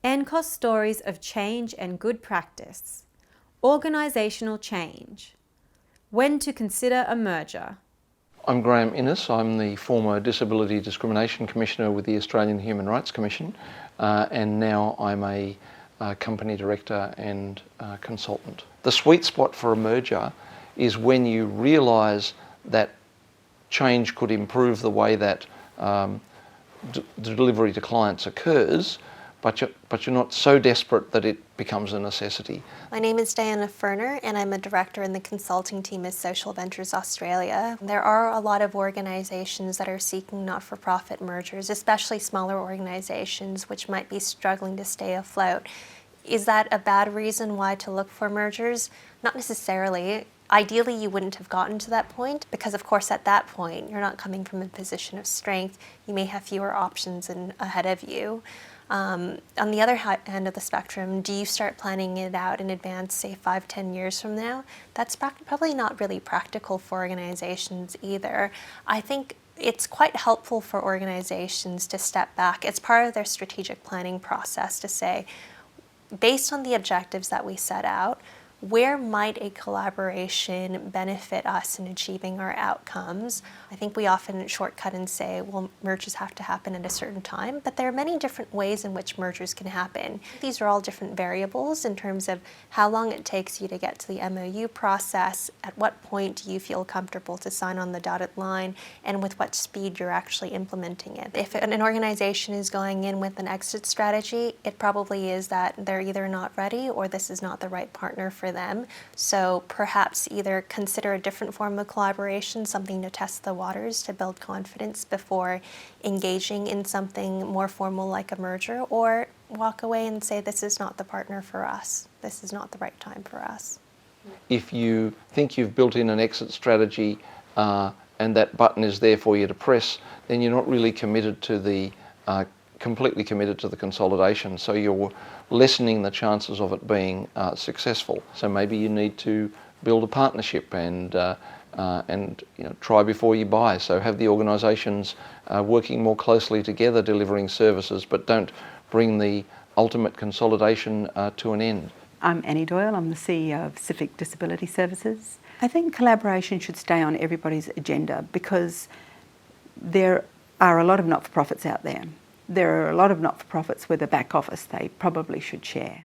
NCOS stories of change and good practice. Organisational change. When to consider a merger. I'm Graeme. I'm the former Disability Discrimination Commissioner with the Australian Human Rights Commission, and now I'm a company director and consultant. The sweet spot for a merger is when you realise that change could improve the way that delivery to clients occurs, but you're not so desperate that it becomes a necessity. My name is Ferner, and I'm a director in the consulting team at Social Ventures Australia. There are a lot of organisations that are seeking not-for-profit mergers, especially smaller organisations which might be struggling to stay afloat. Is that a bad reason why to look for mergers? Not necessarily. Ideally, you wouldn't have gotten to that point because, of course, at that point, you're not coming from a position of strength. You may have fewer options ahead of you. On the other end of the spectrum, do you start planning it out in advance, say 5-10 years from now? That's probably not really practical for organizations either. I think it's quite helpful for organizations to step back. It's part of their strategic planning process to say, based on the objectives that we set out, where might a collaboration benefit us in achieving our outcomes? I think we often shortcut and say, well, mergers have to happen at a certain time, but there are many different ways in which mergers can happen. These are all different variables in terms of how long it takes you to get to the MOU process, at what point do you feel comfortable to sign on the dotted line, and with what speed you're actually implementing it. If an organization is going in with an exit strategy, it probably is that they're either not ready or this is not the right partner for them. So perhaps either consider a different form of collaboration, something to test the waters to build confidence before engaging in something more formal like a merger, or walk away and say, this is not the partner for us. This is not the right time for us. If you think you've built in an exit strategy and that button is there for you to press, then you're not really committed to the completely committed to the consolidation, so you're lessening the chances of it being successful. So maybe you need to build a partnership and try before you buy. So have the organisations working more closely together, delivering services, but don't bring the ultimate consolidation to an end. I'm Doyle. I'm the CEO of Civic Disability Services. I think collaboration should stay on everybody's agenda because there are a lot of not-for-profits out there. There are a lot of not-for-profits with a back office they probably should share.